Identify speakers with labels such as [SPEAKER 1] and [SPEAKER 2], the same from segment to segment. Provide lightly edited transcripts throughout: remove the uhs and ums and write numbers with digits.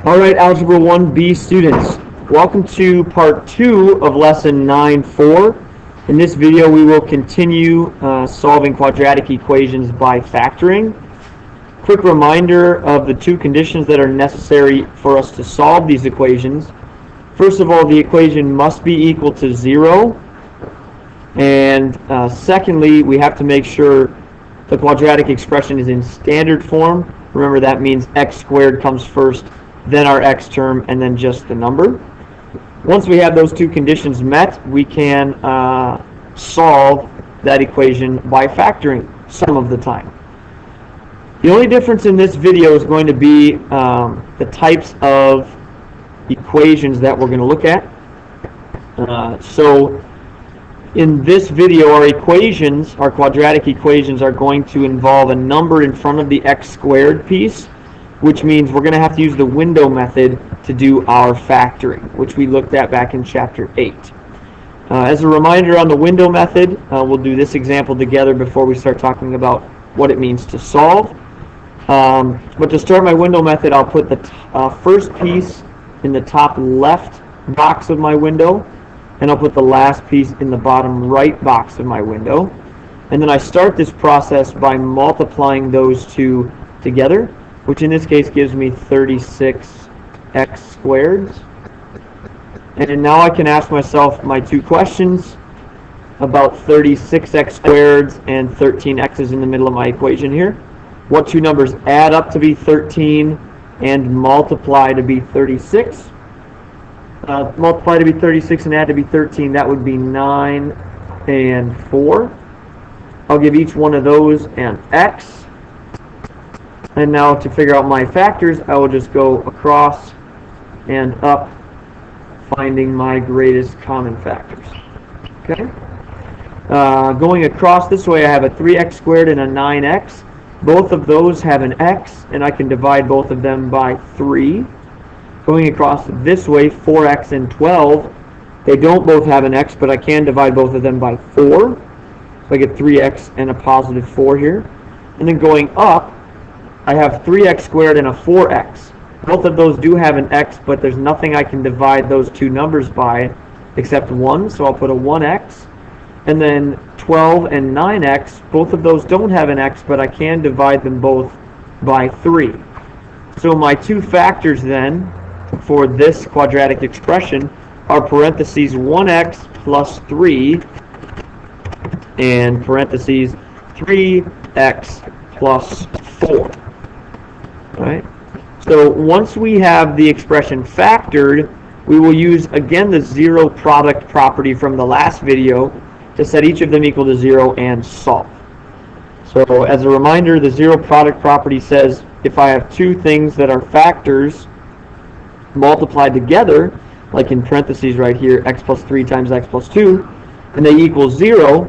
[SPEAKER 1] Alright, Algebra 1B students, welcome to part 2 of lesson 9.4. In this video we will continue solving quadratic equations by factoring. Quick reminder of the two conditions that are necessary for us to solve these equations. First of all, the equation must be equal to 0. And secondly, we have to make sure the quadratic expression is in standard form. Remember, that means x squared comes first, then our x term, and then just the number. Once we have those two conditions met, we can solve that equation by factoring some of the time. The only difference in this video is going to be the types of equations that we're going to look at. So in this video, our quadratic equations are going to involve a number in front of the x squared piece, which means we're going to have to use the window method to do our factoring, which we looked at back in chapter 8. As a reminder on the window method, we'll do this example together before we start talking about what it means to solve. But to start my window method, I'll put the first piece in the top left box of my window, and I'll put the last piece in the bottom right box of my window. And then I start this process by multiplying those two together, which in this case gives me 36x squared. And now I can ask myself my two questions about 36x squared and 13x's in the middle of my equation here. What two numbers add up to be 13 and multiply to be 36? Multiply to be 36 and add to be 13, that would be 9 and 4. I'll give each one of those an x. And now to figure out my factors, I will just go across and up, finding my greatest common factors. Okay? Going across this way, I have a 3x squared and a 9x. Both of those have an x, and I can divide both of them by 3. Going across this way, 4x and 12, they don't both have an x, but I can divide both of them by 4. So I get 3x and a positive 4 here. And then going up, I have 3x squared and a 4x. Both of those do have an x, but there's nothing I can divide those two numbers by except 1, so I'll put a 1x. And then 12 and 9x, both of those don't have an x, but I can divide them both by 3. So my two factors then for this quadratic expression are parentheses 1x plus 3 and parentheses 3x plus 4. All right? So once we have the expression factored, we will use again the zero product property from the last video to set each of them equal to 0 and solve. So as a reminder, the zero product property says if I have two things that are factors multiplied together, like in parentheses right here, x plus 3 times x plus 2, and they equal 0,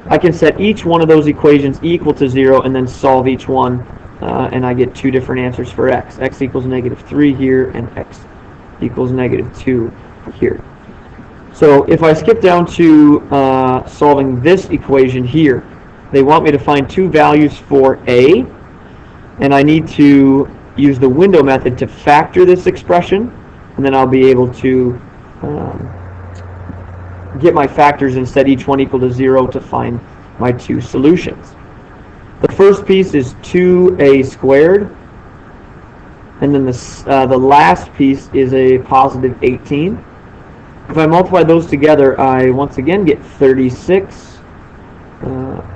[SPEAKER 1] I can set each one of those equations equal to 0 and then solve each one, and I get two different answers for x. X equals negative 3 here, and x equals negative 2 here. So if I skip down to solving this equation here, they want me to find two values for a, and I need to use the window method to factor this expression, and then I'll be able to get my factors and set each one equal to 0 to find my two solutions. The first piece is 2a squared, and then the last piece is a positive 18. If I multiply those together, I once again get 36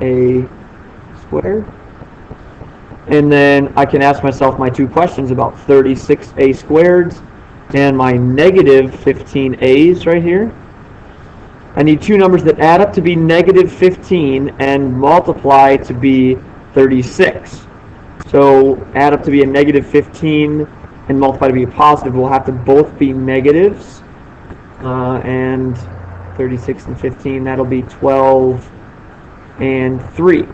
[SPEAKER 1] a squared. And then I can ask myself my two questions about 36a squared and my negative 15a's right here. I need two numbers that add up to be negative 15 and multiply to be 36. So add up to be a negative 15 and multiply to be a positive will have to both be negatives. And 36 and 15, that'll be 12 and 3.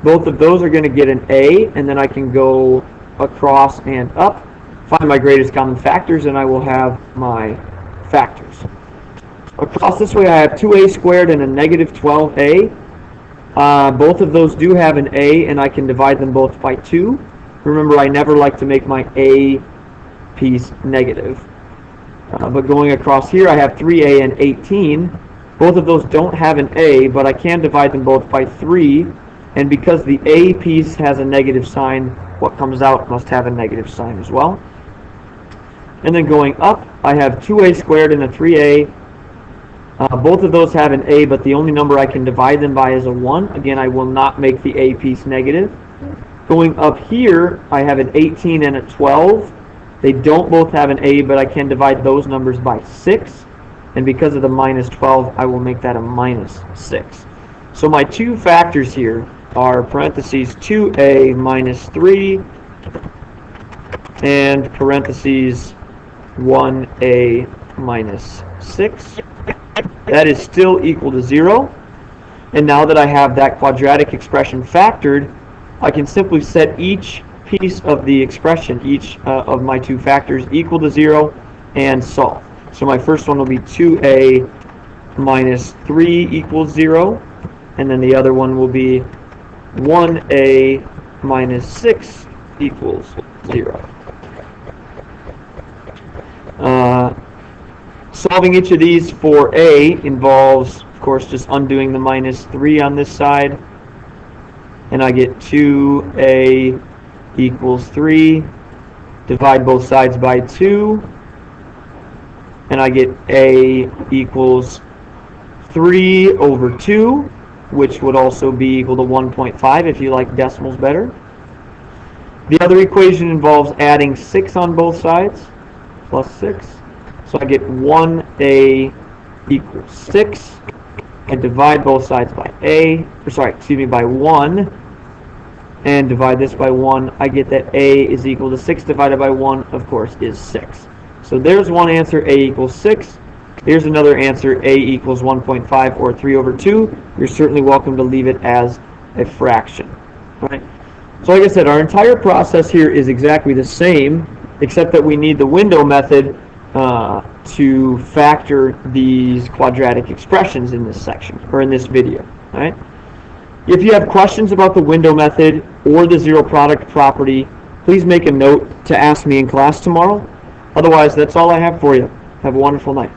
[SPEAKER 1] Both of those are going to get an A, and then I can go across and up, find my greatest common factors, and I will have my factors. Across this way I have 2a squared and a negative 12a. Both of those do have an a, and I can divide them both by 2. Remember, I never like to make my A piece negative. But going across here, I have 3a and 18. Both of those don't have an a, but I can divide them both by 3. And because the a piece has a negative sign, what comes out must have a negative sign as well. And then going up, I have 2a squared and a 3a. Both of those have an a, but the only number I can divide them by is a 1. Again, I will not make the a piece negative. Going up here, I have an 18 and a 12. They don't both have an a, but I can divide those numbers by 6. And because of the minus 12, I will make that a minus 6. So my two factors here are parentheses 2a minus 3 and parentheses 1a minus 6. That is still equal to 0. And now that I have that quadratic expression factored, I can simply set each piece of the expression, each of my two factors, equal to 0 and solve. So my first one will be 2a minus 3 equals 0. And then the other one will be 1a minus 6 equals 0. Solving each of these for a involves, of course, just undoing the minus 3 on this side. And I get 2a equals 3. Divide both sides by 2. And I get a equals 3 over 2, which would also be equal to 1.5 if you like decimals better. The other equation involves adding 6 on both sides, plus 6. So I get 1a equals 6. I divide both sides by by 1. And divide this by 1. I get that a is equal to 6 divided by 1, of course, is 6. So there's one answer, a equals 6. Here's another answer, a equals 1.5 or 3 over 2. You're certainly welcome to leave it as a fraction. All right? So like I said, our entire process here is exactly the same, except that we need the window method to factor these quadratic expressions in this section, or in this video. All right? If you have questions about the window method or the zero product property, please make a note to ask me in class tomorrow. Otherwise, that's all I have for you. Have a wonderful night.